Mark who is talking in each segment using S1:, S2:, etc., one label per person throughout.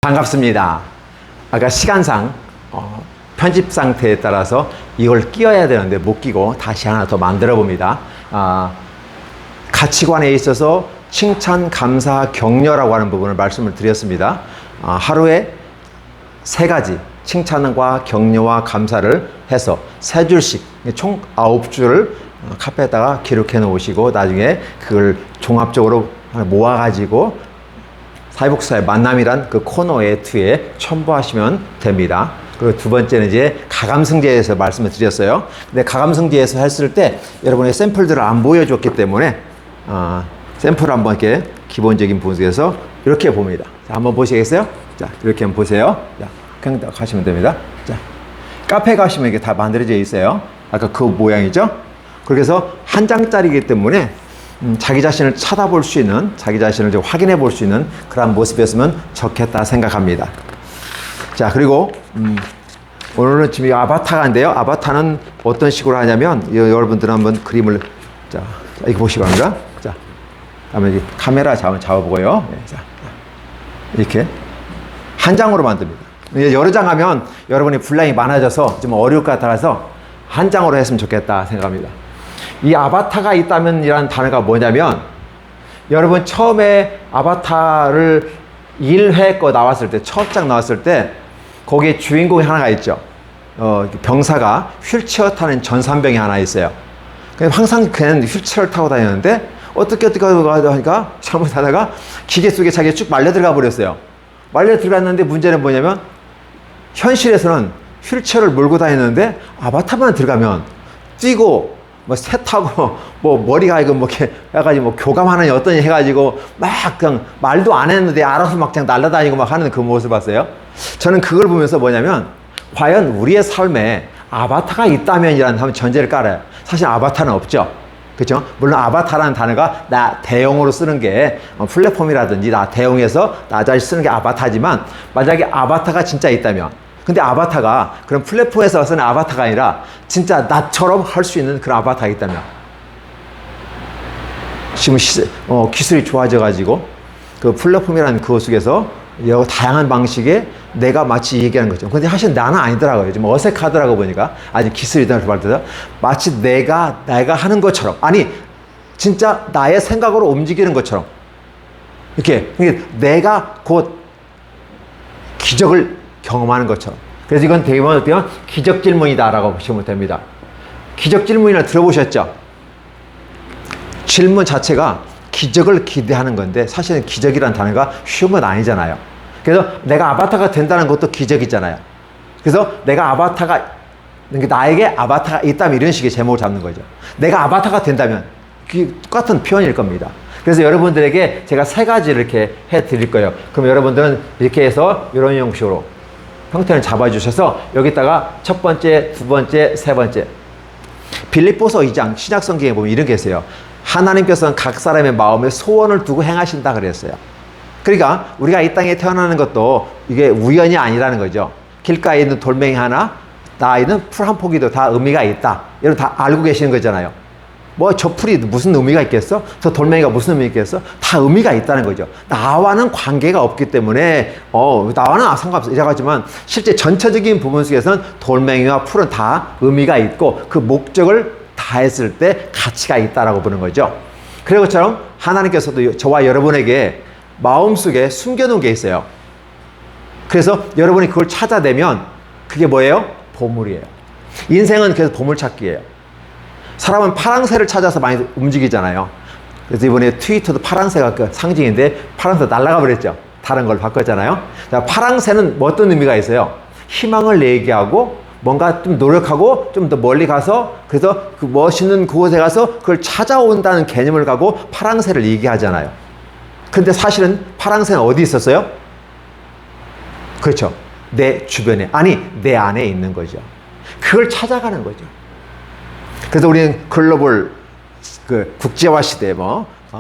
S1: 반갑습니다. 아까 시간상 편집 상태에 따라서 이걸 끼워야 되는데 못 끼고 다시 하나 더 만들어 봅니다. 가치관에 있어서 칭찬, 감사, 격려라고 하는 부분을 말씀을 드렸습니다. 하루에 3가지 칭찬과 격려와 감사를 해서 3줄씩 총 9줄을 카페에다가 기록해 놓으시고 나중에 그걸 종합적으로 모아 가지고 사회복사의 만남이란 그 코너에 뒤에 첨부하시면 됩니다. 그리고 두 번째는 이제 가감승제에서 말씀을 드렸어요. 근데 가감승제에서 했을 때 여러분의 샘플들을 안 보여줬기 때문에 샘플을 한번 이렇게 기본적인 분석에서 이렇게 봅니다. 자, 한번 보시겠어요? 자, 이렇게 한번 보세요. 자, 그냥 가시면 됩니다. 자, 카페 가시면 이게 다 만들어져 있어요. 아까 그 모양이죠? 그래서 한 장짜리이기 때문에 자기 자신을 찾아볼 수 있는, 자기 자신을 좀 확인해 볼 수 있는 그런 모습이었으면 좋겠다 생각합니다. 자, 그리고 오늘은 지금 이 아바타인데요. 아바타는 어떤 식으로 하냐면 여러분들 한번 그림을 자 이거 보시기 바랍니다. 자, 다음에 카메라 잡아보고요. 네, 자, 이렇게 한 장으로 만듭니다. 여러 장 하면 여러분이 분량이 많아져서 좀 어려울 것 같아서 한 장으로 했으면 좋겠다 생각합니다. 이 아바타가 있다면 이라는 단어가 뭐냐면 여러분 처음에 아바타를 1회 거 나왔을 때 첫 장 나왔을 때 거기에 주인공이 하나가 있죠. 병사가 휠체어 타는 전산병이 하나 있어요. 항상 걔는 휠체어를 타고 다녔는데 어떻게 하니까 잘못하다가 기계 속에 자기가 쭉 말려 들어가 버렸어요. 말려 들어갔는데 문제는 뭐냐면 현실에서는 휠체어를 몰고 다니는데 아바타만 들어가면 뛰고 뭐 새 타고 뭐 머리가 이거 뭐 이렇게 해가지고 뭐 교감하는 어떤 해가지고 막 그냥 말도 안 했는데 알아서 막 그냥 날아다니고 막 하는 그 모습을 봤어요. 저는 그걸 보면서 뭐냐면 과연 우리의 삶에 아바타가 있다면이라는 한번 전제를 깔아요. 사실 아바타는 없죠. 그렇죠? 물론 아바타라는 단어가 나 대용으로 쓰는 게 플랫폼이라든지 나 대용해서 나 자신 쓰는 게 아바타지만 만약에 아바타가 진짜 있다면 근데 아바타가 그런 플랫폼에서 쓰는 아바타가 아니라 진짜 나처럼 할 수 있는 그런 아바타가 있다면 지금 기술이 좋아져 가지고 그 플랫폼이라는 그 속에서 여러 다양한 방식의 내가 마치 얘기하는 거죠. 근데 사실 나는 아니더라고요. 좀 어색하더라고 보니까 아직 기술이 더 발달해서 마치 내가 하는 것처럼 아니 진짜 나의 생각으로 움직이는 것처럼 이렇게 내가 곧 기적을 경험하는 것처럼. 그래서 이건 되게 어떻게 기적 질문이다라고 보시면 됩니다. 기적 질문이나 들어보셨죠? 질문 자체가 기적을 기대하는 건데 사실은 기적이라는 단어가 쉬운 건 아니잖아요. 그래서 내가 아바타가 된다는 것도 기적이잖아요. 그래서 내가 나에게 아바타가 있다면 이런 식의 제목을 잡는 거죠. 내가 아바타가 된다면 똑같은 표현일 겁니다. 그래서 여러분들에게 제가 3가지를 이렇게 해 드릴 거예요. 그럼 여러분들은 이렇게 해서 이런 형식으로 형태를 잡아주셔서 여기다가 첫 번째, 두 번째, 세 번째. 빌립보서 2장 신약 성경에 보면 이런 게 있어요. 하나님께서는 각 사람의 마음에 소원을 두고 행하신다 그랬어요. 그러니까 우리가 이 땅에 태어나는 것도 이게 우연이 아니라는 거죠. 길가에 있는 돌멩이 하나, 나에 있는 풀 한 포기도 다 의미가 있다. 여러분 다 알고 계시는 거잖아요. 뭐 저 풀이 무슨 의미가 있겠어? 저 돌멩이가 무슨 의미가 있겠어? 다 의미가 있다는 거죠. 나와는 관계가 없기 때문에 나와는 상관없어 이래가지만 실제 전체적인 부분 속에서는 돌멩이와 풀은 다 의미가 있고 그 목적을 다했을 때 가치가 있다라고 보는 거죠. 그런 것처럼 하나님께서도 저와 여러분에게 마음속에 숨겨놓은 게 있어요. 그래서 여러분이 그걸 찾아내면 그게 뭐예요? 보물이에요. 인생은 그래서 보물찾기예요. 사람은 파랑새를 찾아서 많이 움직이잖아요. 그래서 이번에 트위터도 파랑새가 그 상징인데 파랑새 날아가 버렸죠. 다른 걸 바꿨잖아요. 자, 파랑새는 어떤 의미가 있어요? 희망을 얘기하고 뭔가 좀 노력하고 좀 더 멀리 가서 그래서 그 멋있는 그곳에 가서 그걸 찾아온다는 개념을 가고 파랑새를 얘기하잖아요. 근데 사실은 파랑새는 어디 있었어요? 그렇죠. 내 주변에, 아니 내 안에 있는 거죠. 그걸 찾아가는 거죠. 그래서 우리는 글로벌 국제화 시대,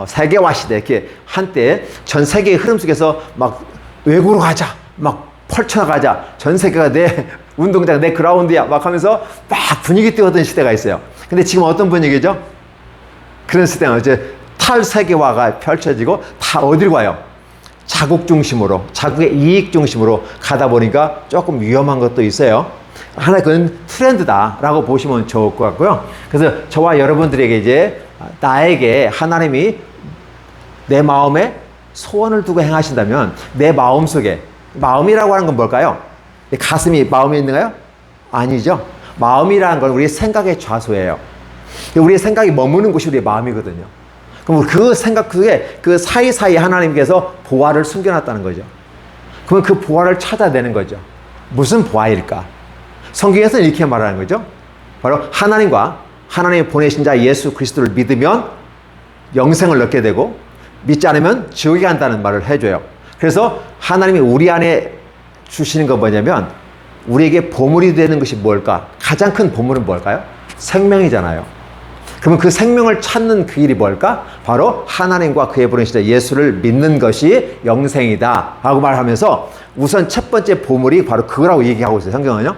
S1: 세계화 시대 이렇게 한때 전 세계의 흐름 속에서 막 외국으로 가자, 막 펼쳐나가자, 전 세계가 내 운동장, 내 그라운드야 막 하면서 막 분위기 띄웠던 시대가 있어요. 근데 지금 어떤 분위기죠? 그런 시대는 이제 탈세계화가 펼쳐지고 다 어디로 가요? 자국 중심으로, 자국의 이익 중심으로 가다 보니까 조금 위험한 것도 있어요. 하나의 그건 트렌드다라고 보시면 좋을 것 같고요. 그래서 저와 여러분들에게 이제 나에게 하나님이 내 마음에 소원을 두고 행하신다면 내 마음 속에, 마음이라고 하는 건 뭘까요? 내 가슴이 마음에 있는가요? 아니죠. 마음이라는 건 우리의 생각의 좌소예요. 우리의 생각이 머무는 곳이 우리의 마음이거든요. 그럼 그 생각 속에 그 사이사이 하나님께서 보화를 숨겨놨다는 거죠. 그러면 그 보화를 찾아내는 거죠. 무슨 보화일까? 성경에서는 이렇게 말하는 거죠. 바로 하나님과 하나님이 보내신 자 예수 그리스도를 믿으면 영생을 얻게 되고 믿지 않으면 지옥에 간다는 말을 해줘요. 그래서 하나님이 우리 안에 주시는 건 뭐냐면 우리에게 보물이 되는 것이 뭘까? 가장 큰 보물은 뭘까요? 생명이잖아요. 그러면 그 생명을 찾는 그 일이 뭘까? 바로 하나님과 그의 보내신 자 예수를 믿는 것이 영생이다 라고 말하면서 우선 첫 번째 보물이 바로 그거라고 얘기하고 있어요. 성경은요.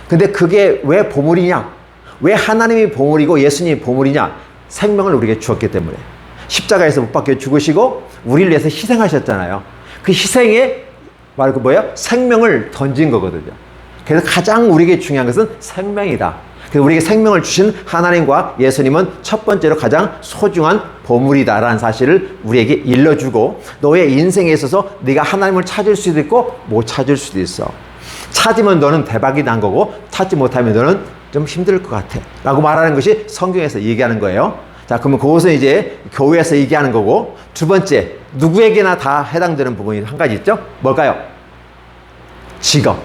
S1: 근데 그게 왜 보물이냐? 왜 하나님이 보물이고 예수님이 보물이냐? 생명을 우리에게 주었기 때문에. 십자가에서 못 박혀 죽으시고 우리를 위해서 희생하셨잖아요. 그 희생에 바로 그 뭐예요? 생명을 던진 거거든요. 그래서 가장 우리에게 중요한 것은 생명이다. 그래서 우리에게 생명을 주신 하나님과 예수님은 첫 번째로 가장 소중한 보물이다라는 사실을 우리에게 일러주고 너의 인생에 있어서 네가 하나님을 찾을 수도 있고 못 찾을 수도 있어. 찾으면 너는 대박이 난 거고 찾지 못하면 너는 좀 힘들 것 같아 라고 말하는 것이 성경에서 얘기하는 거예요. 자, 그러면 그것은 이제 교회에서 얘기하는 거고 두 번째, 누구에게나 다 해당되는 부분이 한 가지 있죠? 뭘까요? 직업.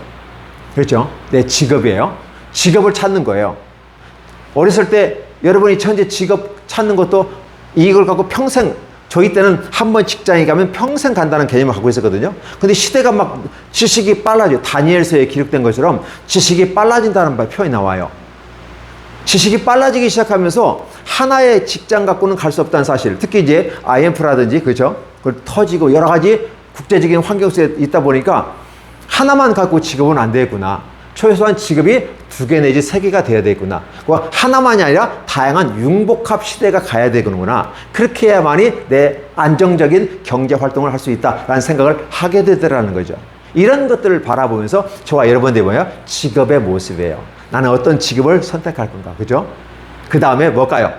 S1: 그렇죠? 내 직업이에요. 직업을 찾는 거예요. 어렸을 때 여러분이 현재 직업 찾는 것도 이걸 갖고 평생, 저희 때는 한 번 직장에 가면 평생 간다는 개념을 갖고 있었거든요. 근데 시대가 막 지식이 빨라져요. 다니엘서에 기록된 것처럼 지식이 빨라진다는 표현이 나와요. 지식이 빨라지기 시작하면서 하나의 직장 갖고는 갈 수 없다는 사실. 특히 이제 IMF라든지, 그죠? 그걸 터지고 여러 가지 국제적인 환경 속에 있다 보니까 하나만 갖고 직업은 안 되겠구나. 최소한 직업이 2개 내지 3개가 돼야 되겠구나. 하나만이 아니라 다양한 융복합 시대가 가야 되는구나. 그렇게 해야만이 내 안정적인 경제 활동을 할 수 있다라는 생각을 하게 되더라는 거죠. 이런 것들을 바라보면서 저와 여러분들이 뭐예요? 직업의 모습이에요. 나는 어떤 직업을 선택할 건가, 그죠? 그 다음에 뭘까요?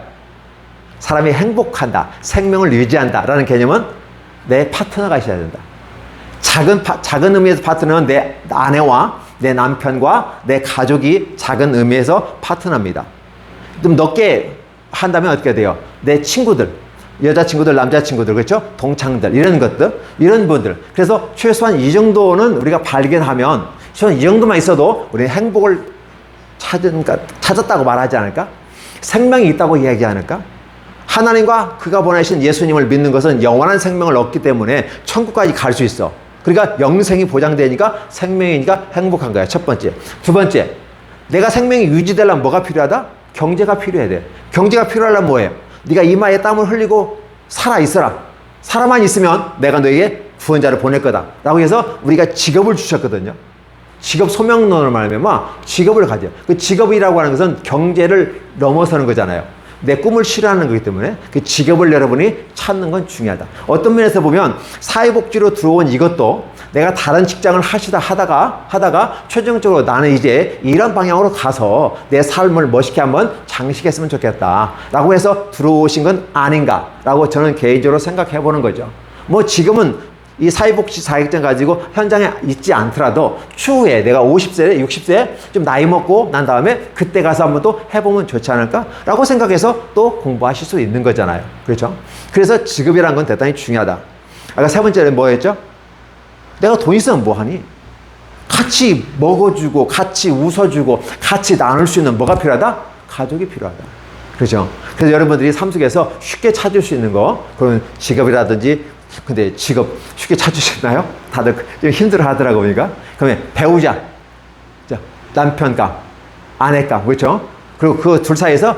S1: 사람이 행복한다, 생명을 유지한다라는 개념은 내 파트너가 있어야 된다. 작은 의미에서 파트너는 내 아내와 내 남편과 내 가족이 작은 의미에서 파트너입니다. 좀 넓게 한다면 어떻게 돼요? 내 친구들, 여자친구들, 남자친구들, 그렇죠? 동창들, 이런 것들, 이런 분들. 그래서 최소한 이 정도는 우리가 발견하면, 최소한 이 정도만 있어도 우리는 행복을 찾았다고 말하지 않을까? 생명이 있다고 이야기하지 않을까? 하나님과 그가 보내신 예수님을 믿는 것은 영원한 생명을 얻기 때문에 천국까지 갈 수 있어. 그러니까 영생이 보장되니까 생명이니까 행복한 거야. 첫 번째. 두 번째, 내가 생명이 유지되려면 뭐가 필요하다? 경제가 필요해야 돼. 경제가 필요하려면 뭐예요? 네가 이마에 땀을 흘리고 살아있어라. 살아만 있으면 내가 너에게 구원자를 보낼 거다 라고 해서 우리가 직업을 주셨거든요. 직업 소명론을 말하면 직업을 가져. 그 직업이라고 하는 것은 경제를 넘어서는 거잖아요. 내 꿈을 실현하는 거기 때문에 그 직업을 여러분이 찾는 건 중요하다. 어떤 면에서 보면 사회복지로 들어온 이것도 내가 다른 직장을 하다가 최종적으로 나는 이제 이런 방향으로 가서 내 삶을 멋있게 한번 장식했으면 좋겠다 라고 해서 들어오신 건 아닌가 라고 저는 개인적으로 생각해 보는 거죠. 뭐 지금은 이 사회복지 자격증 가지고 현장에 있지 않더라도 추후에 내가 50세, 60세 좀 나이 먹고 난 다음에 그때 가서 한번 또 해보면 좋지 않을까? 라고 생각해서 또 공부하실 수 있는 거잖아요. 그렇죠? 그래서 직업이라는 건 대단히 중요하다. 아까 세 번째는 뭐였죠? 내가 돈 있으면 뭐하니? 같이 먹어주고, 같이 웃어주고, 같이 나눌 수 있는 뭐가 필요하다? 가족이 필요하다. 그렇죠? 그래서 여러분들이 삶 속에서 쉽게 찾을 수 있는 거, 그런 직업이라든지, 근데 직업 쉽게 찾으시나요? 다들 좀 힘들어 하더라고요, 보니까. 그러면 배우자, 남편감, 아내감, 그렇죠? 그리고 그 둘 사이에서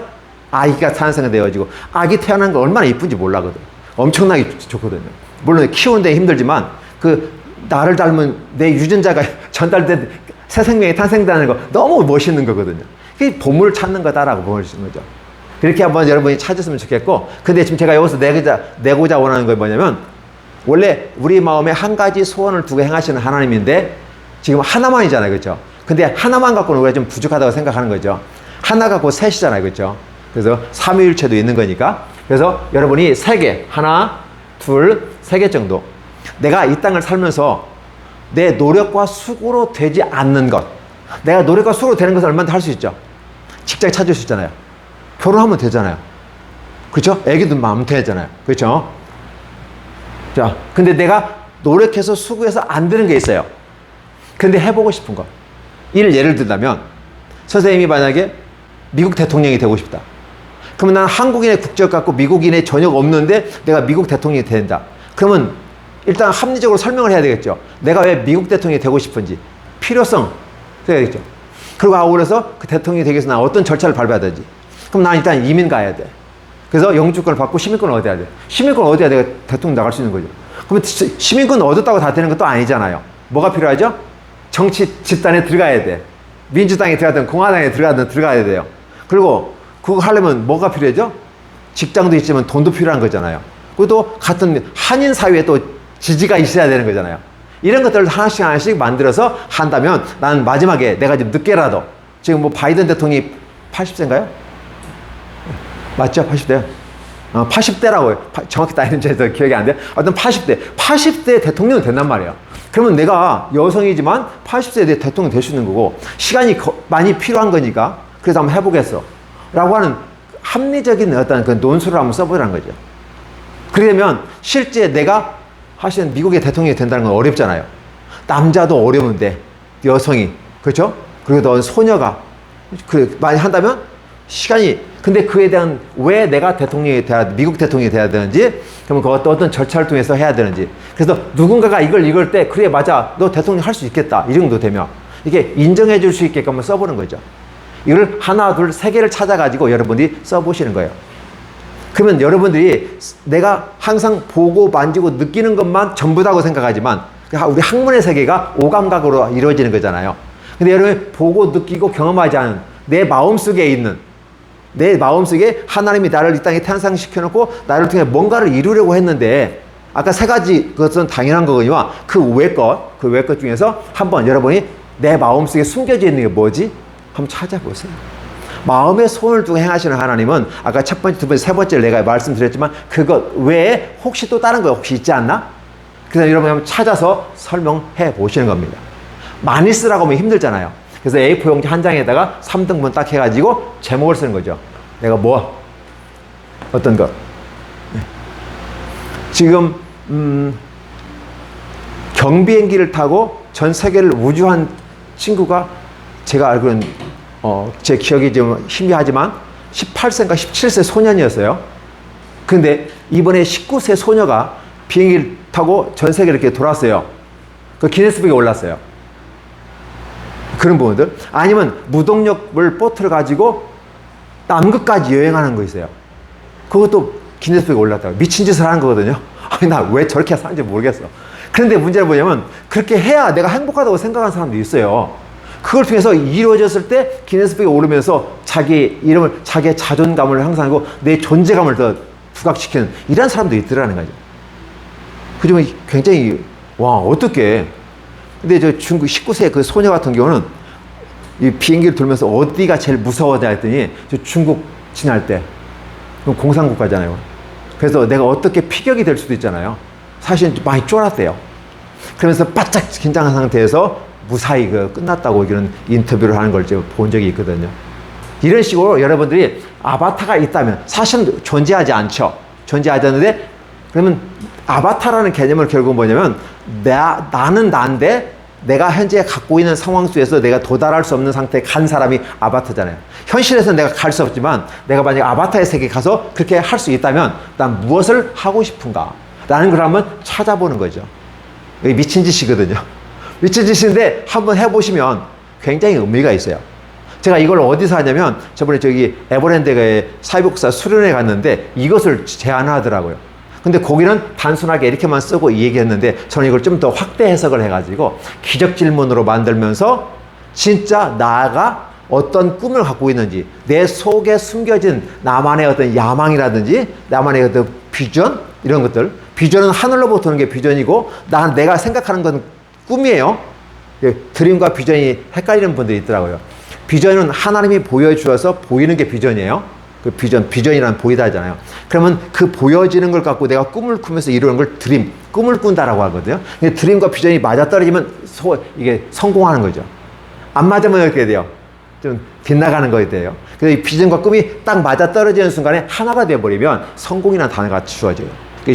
S1: 아기가 탄생되어지고, 아기 태어난 거 얼마나 이쁜지 몰라거든. 엄청나게 좋거든요. 물론 키우는데 힘들지만, 그 나를 닮은 내 유전자가 전달된 새 생명이 탄생되는 거 너무 멋있는 거거든요. 그게 보물을 찾는 거다라고 보는 거죠. 그렇게 한번 여러분이 찾았으면 좋겠고, 근데 지금 제가 여기서 내고자 원하는 건 뭐냐면, 원래 우리 마음에 한 가지 소원을 두고 행하시는 하나님인데 지금 하나만이잖아요. 그렇죠? 근데 하나만 갖고는 우리가 좀 부족하다고 생각하는 거죠. 하나 갖고 셋이잖아요. 그렇죠? 그래서 삼위일체도 있는 거니까. 그래서 여러분이 세 개, 하나, 둘, 세 개 정도. 내가 이 땅을 살면서 내 노력과 수고로 되지 않는 것. 내가 노력과 수고로 되는 것을 얼마나 할 수 있죠? 직장 찾을 수 있잖아요. 결혼하면 되잖아요. 그렇죠? 애기도 마음 되잖아요. 그렇죠? 자, 근데 내가 노력해서 수고해서 안 되는 게 있어요. 근데 해보고 싶은 거. 예를 든다면 선생님이 만약에 미국 대통령이 되고 싶다. 그러면 난 한국인의 국적 갖고 미국인의 전역 없는데 내가 미국 대통령이 된다. 그러면 일단 합리적으로 설명을 해야 되겠죠. 내가 왜 미국 대통령이 되고 싶은지 필요성 해야겠죠. 그리고 아울러서 그 대통령이 되기 위해서 난 어떤 절차를 밟아야 되지. 그럼 난 일단 이민 가야 돼. 그래서 영주권을 받고 시민권을 얻어야 돼. 시민권을 얻어야 내가 대통령 나갈 수 있는 거죠. 그러면 시민권 얻었다고 다 되는 것도 아니잖아요. 뭐가 필요하죠? 정치 집단에 들어가야 돼. 민주당에 들어가든 공화당에 들어가든 들어가야 돼요. 그리고 그거 하려면 뭐가 필요하죠? 직장도 있지만 돈도 필요한 거잖아요. 그리고 또 같은 한인 사회에 또 지지가 있어야 되는 거잖아요. 이런 것들을 하나씩 하나씩 만들어서 한다면 난 마지막에 내가 좀 늦게라도 지금 뭐 바이든 대통령이 80세인가요? 맞죠? 80대요? 80대라고요. 정확히 나이는 제가 기억이 안 돼요. 어떤 80대 대통령이 된단 말이에요. 그러면 내가 여성이지만 80세에 내 대통령 될 수 있는 거고 시간이 많이 필요한 거니까 그래서 한번 해보겠어 라고 하는 합리적인 어떤 그 논술을 한번 써보라는 거죠. 그러면 실제 내가 사실은 미국의 대통령이 된다는 건 어렵잖아요. 남자도 어려운데 여성이 그렇죠? 그리고 또 소녀가 많이 한다면 시간이 근데 그에 대한 왜 내가 대통령이 돼야 미국 대통령이 돼야 되는지 그러면 그것도 어떤 절차를 통해서 해야 되는지 그래서 누군가가 이걸 읽을 때 그래 맞아 너 대통령 할 수 있겠다 이 정도 되면 이게 인정해 줄 수 있게끔 한번 써보는 거죠. 이걸 하나 둘 세 개를 찾아가지고 여러분들이 써보시는 거예요. 그러면 여러분들이 내가 항상 보고 만지고 느끼는 것만 전부다고 생각하지만 우리 학문의 세계가 오감각으로 이루어지는 거잖아요. 근데 여러분 보고 느끼고 경험하지 않은 내 마음속에 있는 내 마음속에 하나님이 나를 이 땅에 탄생시켜놓고 나를 통해 뭔가를 이루려고 했는데 아까 세 가지 그것은 당연한 거거니와 그 외 것 중에서 한번 여러분이 내 마음속에 숨겨져 있는 게 뭐지? 한번 찾아보세요. 마음의 소원을 두고 행하시는 하나님은 아까 첫 번째, 두 번째, 세 번째를 내가 말씀드렸지만 그것 외에 혹시 또 다른 거 혹시 있지 않나? 그래서 여러분이 한번 찾아서 설명해 보시는 겁니다. 많이 쓰라고 하면 힘들잖아요. 그래서 A4 용지 한 장에다가 3등분 딱 해가지고 제목을 쓰는 거죠. 내가 뭐 어떤 것 지금 경비행기를 타고 전 세계를 우주한 친구가 제가 알기로는 제 기억이 좀 희미하지만 18세인가 17세 소년이었어요. 근데 이번에 19세 소녀가 비행기를 타고 전 세계를 이렇게 돌았어요. 그 기네스북에 올랐어요. 그런 부분들. 아니면 무동력을 보트를 가지고 남극까지 여행하는 거 있어요. 그것도 기네스북에 올랐다고. 미친 짓을 하는 거거든요. 아니, 나 왜 저렇게 사는지 모르겠어. 그런데 문제는 뭐냐면 그렇게 해야 내가 행복하다고 생각하는 사람도 있어요. 그걸 통해서 이루어졌을 때 기네스북에 오르면서 자기 이름을, 자기의 자존감을 항상 하고 내 존재감을 더 부각시키는 이런 사람도 있더라는 거죠. 그러면 굉장히, 와, 어떻게. 근데 저 중국 19세 그 소녀 같은 경우는 이 비행기를 돌면서 어디가 제일 무서워져 했더니 저 중국 지날 때, 그럼 공산국가잖아요. 그래서 내가 어떻게 피격이 될 수도 있잖아요. 사실은 많이 쫄았대요. 그러면서 바짝 긴장한 상태에서 무사히 끝났다고 이런 인터뷰를 하는 걸 제가 본 적이 있거든요. 이런 식으로 여러분들이 아바타가 있다면 사실은 존재하지 않죠. 존재하지 않는데 그러면 아바타라는 개념을 결국 뭐냐면 나는 난데 내가 현재 갖고 있는 상황 속에서 내가 도달할 수 없는 상태에 간 사람이 아바타잖아요. 현실에서는 내가 갈 수 없지만 내가 만약 아바타의 세계에 가서 그렇게 할 수 있다면 난 무엇을 하고 싶은가? 라는 걸 한번 찾아보는 거죠. 이게 미친 짓이거든요. 미친 짓인데 한번 해보시면 굉장히 의미가 있어요. 제가 이걸 어디서 하냐면 저번에 저기 에버랜드에 사회복사 수련회 갔는데 이것을 제안하더라고요. 근데 거기는 단순하게 이렇게만 쓰고 이 얘기했는데 저는 이걸 좀 더 확대 해석을 해가지고 기적 질문으로 만들면서 진짜 나가 어떤 꿈을 갖고 있는지 내 속에 숨겨진 나만의 어떤 야망이라든지 나만의 어떤 비전 이런 것들. 비전은 하늘로부터 오는 게 비전이고, 내가 생각하는 건 꿈이에요. 드림과 비전이 헷갈리는 분들이 있더라고요. 비전은 하나님이 보여주어서 보이는 게 비전이에요. 그 비전이란 보이다 하잖아요. 그러면 그 보여지는 걸 갖고 내가 꿈을 꾸면서 이루는 걸 드림, 꿈을 꾼다라고 하거든요. 근데 드림과 비전이 맞아떨어지면 이게 성공하는 거죠. 안 맞으면 어떻게 돼요? 좀 빗나가는 거에 돼요. 그래서 이 비전과 꿈이 딱 맞아떨어지는 순간에 하나가 되어버리면 성공이라는 단어가 주어져요.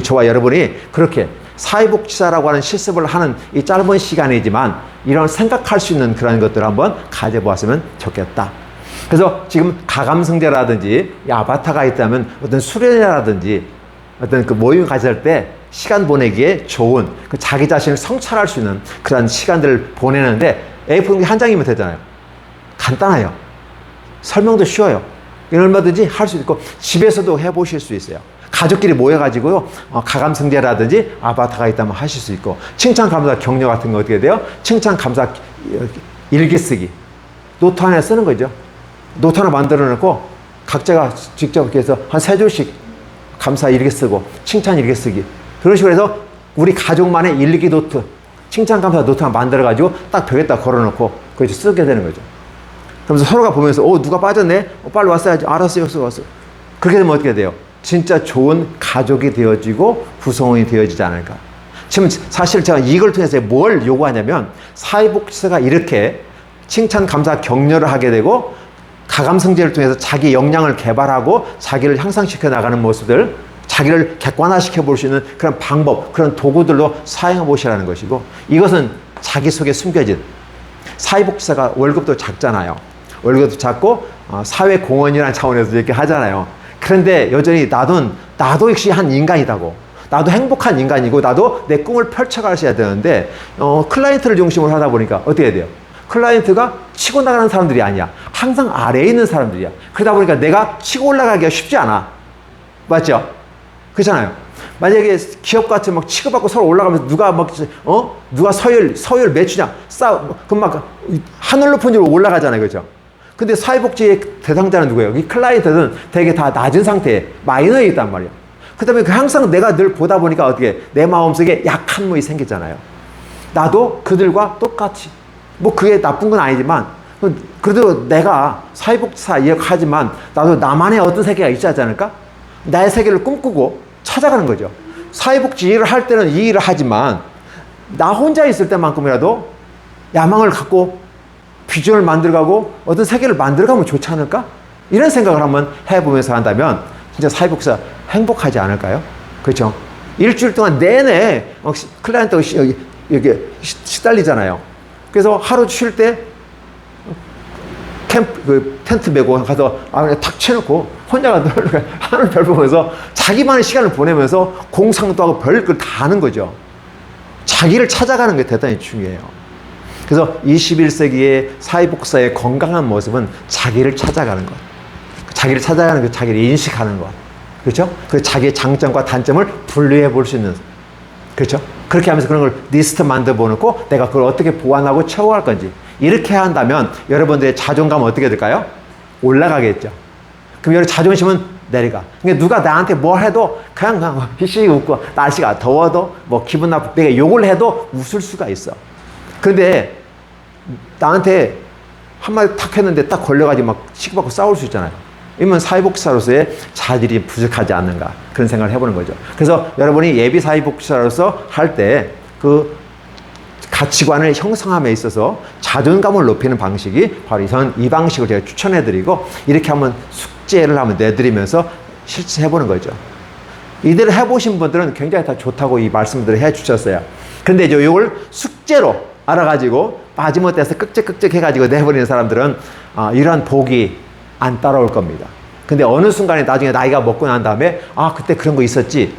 S1: 저와 여러분이 그렇게 사회복지사라고 하는 실습을 하는 이 짧은 시간이지만 이런 생각할 수 있는 그런 것들을 한번 가져보았으면 좋겠다. 그래서 지금 가감성제라든지 아바타가 있다면 어떤 수련회라든지 어떤 그 모임을 가질 때 시간 보내기에 좋은 그 자기 자신을 성찰할 수 있는 그런 시간들을 보내는데 A4용지 한 장이면 되잖아요. 간단해요. 설명도 쉬워요. 이건 얼마든지 할 수 있고 집에서도 해보실 수 있어요. 가족끼리 모여가지고요, 가감성제라든지 아바타가 있다면 하실 수 있고, 칭찬, 감사, 격려 같은 거 어떻게 돼요? 칭찬, 감사, 일기 쓰기. 노트 하나 쓰는 거죠. 노트 하나 만들어 놓고, 각자가 직접 이렇게 해서 한 3줄씩 감사 일기 쓰고, 칭찬 일기 쓰기. 그런 식으로 해서 우리 가족만의 일기 노트, 칭찬, 감사 노트 하나 만들어가지고 딱 벽에다 걸어 놓고, 그걸 쓰게 되는 거죠. 그러면서 서로가 보면서, 누가 빠졌네? 빨리 왔어야지. 알았어요. 왔어. 그렇게 되면 어떻게 돼요? 진짜 좋은 가족이 되어지고 구성원이 되어지지 않을까. 지금 사실 제가 이걸 통해서 뭘 요구하냐면 사회복지사가 이렇게 칭찬, 감사, 격려를 하게 되고 가감성제를 통해서 자기 역량을 개발하고 자기를 향상시켜 나가는 모습들, 자기를 객관화시켜 볼 수 있는 그런 방법, 그런 도구들로 사용해 보시라는 것이고, 이것은 자기 속에 숨겨진, 사회복지사가 월급도 작잖아요. 월급도 작고 사회공헌이라는 차원에서 이렇게 하잖아요. 그런데 여전히 나도 역시 한 인간이다고, 나도 행복한 인간이고 나도 내 꿈을 펼쳐가셔야 되는데 클라이언트를 중심으로 하다 보니까 어떻게 돼요? 클라이언트가 치고 나가는 사람들이 아니야. 항상 아래에 있는 사람들이야. 그러다 보니까 내가 치고 올라가기가 쉽지 않아. 맞죠? 그렇잖아요. 만약에 기업 같이 막 치고받고 서로 올라가면서 누가 서열 매추냐 그럼 막 하늘 높은 데로 올라가잖아요. 그죠? 근데 사회복지의 대상자는 누구예요? 이 클라이언트는 되게 다 낮은 상태에 마이너에 있단 말이에요. 그 다음에 항상 내가 늘 보다 보니까 어떻게 내 마음속에 약한 몸이 생기잖아요. 나도 그들과 똑같이, 그게 나쁜 건 아니지만 그래도 내가 사회복지사 하지만 나도 나만의 어떤 세계가 있지 않을까? 나의 세계를 꿈꾸고 찾아가는 거죠. 사회복지 일을 할 때는 이 일을 하지만 나 혼자 있을 때만큼이라도 야망을 갖고 비전을 만들어가고 어떤 세계를 만들어가면 좋지 않을까? 이런 생각을 한번 해보면서 한다면 진짜 사회복지사 행복하지 않을까요? 그렇죠? 일주일 동안 내내 클라이언트가 여기 시달리잖아요. 그래서 하루 쉴 때 텐트 메고 가서 안에 탁 쳐놓고 혼자가 하늘 별 보면서 자기만의 시간을 보내면서 공상도 하고 별걸 다 하는 거죠. 자기를 찾아가는 게 대단히 중요해요. 그래서 21세기의 사회복지사의 건강한 모습은 자기를 찾아가는 것. 자기를 찾아가는 것, 자기를 인식하는 것. 그렇죠? 그 자기의 장점과 단점을 분류해 볼 수 있는. 그렇죠? 그렇게 하면서 그런 걸 리스트 만들어 놓고 내가 그걸 어떻게 보완하고 채워갈 건지. 이렇게 한다면 여러분들의 자존감은 어떻게 될까요? 올라가겠죠. 그럼 여러분 자존심은 내려가. 그러니까 누가 나한테 뭘 해도 그냥 히히 웃고, 날씨가 더워도 기분 나쁘고 내가 욕을 해도 웃을 수가 있어. 근데 나한테 한마디 탁 했는데 딱 걸려가지고 막 치고받고 싸울 수 있잖아요. 이러면 사회복지사로서의 자질이 부족하지 않는가, 그런 생각을 해보는 거죠. 그래서 여러분이 예비 사회복지사로서 할 때 그 가치관을 형성함에 있어서 자존감을 높이는 방식이 바로 이 방식을 제가 추천해드리고, 이렇게 한번 숙제를 한번 내드리면서 실천해보는 거죠. 이대로 해보신 분들은 굉장히 다 좋다고 이 말씀들을 해주셨어요. 근데 이제 이걸 숙제로 알아가지고 마지못해서 끄적끄적 해가지고 내버리는 사람들은 이러한 복이 안 따라올 겁니다. 근데 어느 순간에 나중에 나이가 먹고 난 다음에 그때 그런 거 있었지,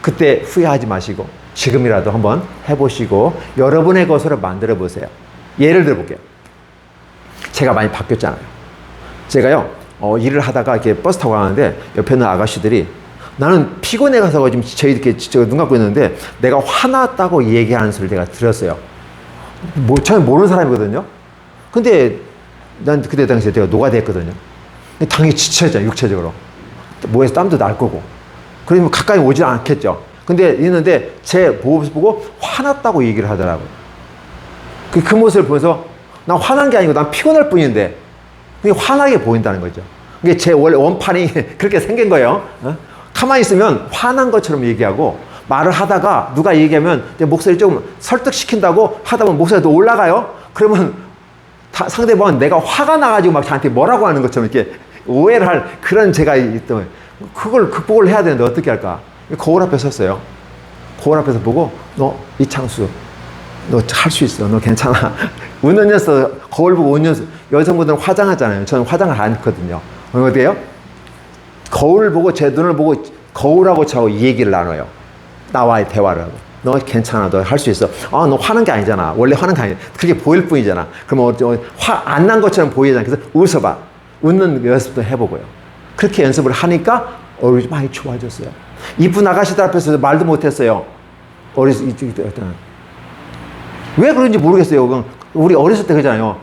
S1: 그때 후회하지 마시고 지금이라도 한번 해보시고 여러분의 것으로 만들어 보세요. 예를 들어 볼게요. 제가 많이 바뀌었잖아요. 제가요 일을 하다가 이렇게 버스 타고 가는데 옆에 있는 아가씨들이 나는 피곤해 가서 지금 저희 이렇게 눈 감고 있는데 내가 화났다고 얘기하는 소리를 내가 들었어요. 저는 모르는 사람이거든요. 근데 난 그때 당시에 내가 노가다 했거든요. 당연히 지쳐있잖아요, 육체적으로. 몸에서 땀도 날 거고. 그러면 가까이 오지 않겠죠. 근데 있는데 제 모습 보고 화났다고 얘기를 하더라고요. 그 모습을 보면서 난 화난 게 아니고 난 피곤할 뿐인데 그게 화나게 보인다는 거죠. 이게 제 원래 원판이 그렇게 생긴 거예요. 가만히 있으면 화난 것처럼 얘기하고 말을 하다가 누가 얘기하면 내 목소리 좀 설득시킨다고 하다 보면 목소리가 또 올라가요. 그러면 상대방은 내가 화가 나가지고 막 저한테 뭐라고 하는 것처럼 이렇게 오해를 할 그런 제가 있던 그걸 극복을 해야 되는데 어떻게 할까? 거울 앞에 섰어요. 거울 앞에서 보고 너 이창수 너 할 수 있어. 너 괜찮아. 웃는 녀석 거울 보고 웃는 녀석. 여성분들은 화장하잖아요. 저는 화장을 안 했거든요. 어떻게 해요? 거울을 보고 제 눈을 보고 거울하고 저하고 이 얘기를 나눠요. 나와의 대화를 하고. 너 괜찮아. 너 할 수 있어. 아, 너 화난 게 아니잖아. 원래 화난 게 아니야. 그렇게 보일 뿐이잖아. 그러면 화 안 난 것처럼 보이잖아. 그래서 웃어봐. 웃는 연습도 해보고요. 그렇게 연습을 하니까 얼굴이 많이 좋아졌어요. 이쁜 아가씨들 앞에서 말도 못했어요. 왜 그런지 모르겠어요. 우리 어렸을 때 그러잖아요.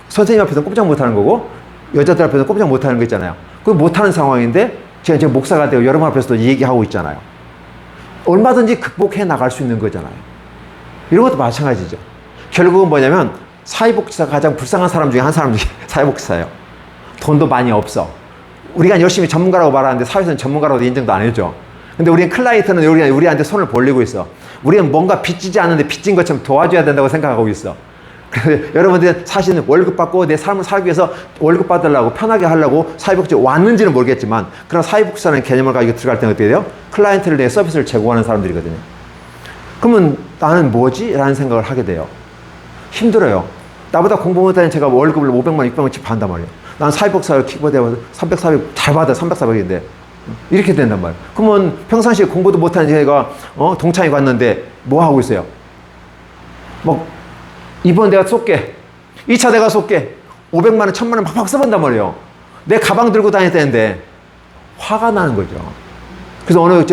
S1: 선생님 앞에서 꼼짝 못하는 거고 여자들 앞에서 꼼짝 못하는 거 있잖아요. 그거 못하는 상황인데 제가 이제 목사가 되고 여러분 앞에서도 얘기하고 있잖아요. 얼마든지 극복해 나갈 수 있는 거잖아요. 이런 것도 마찬가지죠. 결국은 뭐냐면 사회복지사가 가장 불쌍한 사람 중에 한 사람 중에 사회복지사예요. 돈도 많이 없어. 우리가 열심히 전문가라고 말하는데 사회에서는 전문가라고 인정도 안 해줘. 근데 우리는 클라이언트는 우리한테 손을 벌리고 있어. 우리는 뭔가 빚지지 않는데 빚진 것처럼 도와줘야 된다고 생각하고 있어. 그래서 여러분들 사실은 월급 받고 내 삶을 살기 위해서 월급 받으려고 편하게 하려고 사회복지 왔는지는 모르겠지만 그런 사회복지라는 개념을 가지고 들어갈 때는 어떻게 돼요? 클라이언트를 내 서비스를 제공하는 사람들이거든요. 그러면 나는 뭐지? 라는 생각을 하게 돼요. 힘들어요. 나보다 공부 못하는 제가 월급을 500만, 600만씩 받는단 말이에요. 난 사회복지사를 키보드에 300, 400 잘 받아. 300, 400인데 이렇게 된단 말이에요. 그러면 평상시에 공부도 못하는 제가 동창회 갔는데 뭐 하고 있어요? 뭐 이번 내가 쏠게. 2차 내가 쏠게. 500만 원, 1000만 원 팍팍 써본단 말이에요. 내 가방 들고 다녔다는데 화가 나는 거죠. 그래서 어느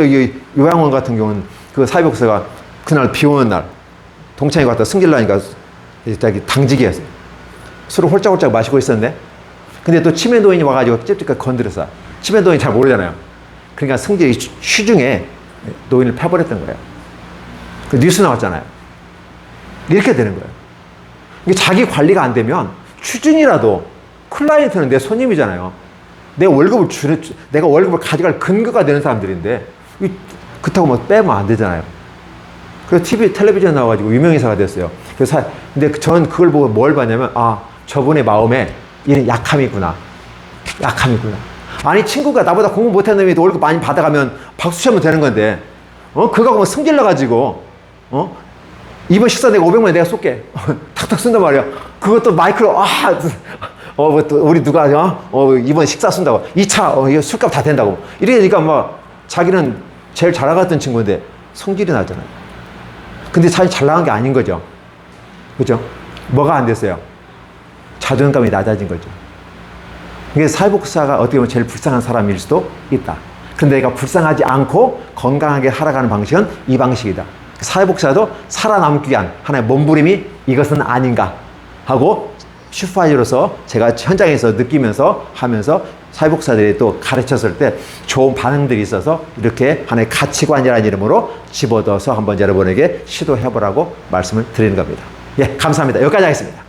S1: 요양원 같은 경우는 그 사회복지사가 그날 비 오는 날 동창회 갔다 승질나니까 당직이 했어요. 술을 홀짝홀짝 마시고 있었는데 근데 또 치매 노인이 와가지고 찝찝하게 건드렸어. 치매 노인이 잘 모르잖아요. 그러니까 승질이 휴중에 노인을 패버렸던 거예요. 그 뉴스 나왔잖아요. 이렇게 되는 거예요. 이게 자기 관리가 안 되면 취준이라도 클라이언트는 내 손님이잖아요. 내가 월급을 가져갈 근거가 되는 사람들인데 그렇다고 뭐 빼면 안 되잖아요. 그래서 텔레비전 나와가지고 유명인사가 됐어요. 근데 저는 그걸 보고 뭘 봤냐면 저분의 마음에 이런 약함이 있구나. 아니 친구가 나보다 공부 못하는 놈이 월급 많이 받아가면 박수 치면 되는 건데 그거 뭐 승질나가지고 이번 식사 내가 500만 원 내가 쏠게. 탁탁 쓴단 말이야. 그것도 마이크로, 또 우리 누가, 이번 식사 쏜다고. 2차, 이거 술값 다 된다고. 이러니까 막 자기는 제일 잘 나갔던 친구인데 성질이 나잖아요. 근데 자기 잘 나간 게 아닌 거죠. 그죠? 뭐가 안 됐어요? 자존감이 낮아진 거죠. 이게 사회복지사가 어떻게 보면 제일 불쌍한 사람일 수도 있다. 근데 내가 불쌍하지 않고 건강하게 살아가는 방식은 이 방식이다. 사회복지사도 살아남기 위한 하나의 몸부림이 이것은 아닌가 하고 슈퍼바이저로서 제가 현장에서 느끼면서 하면서 사회복지사들이 또 가르쳤을 때 좋은 반응들이 있어서 이렇게 하나의 가치관이라는 이름으로 집어넣어서 한번 여러분에게 시도해보라고 말씀을 드리는 겁니다. 예, 감사합니다. 여기까지 하겠습니다.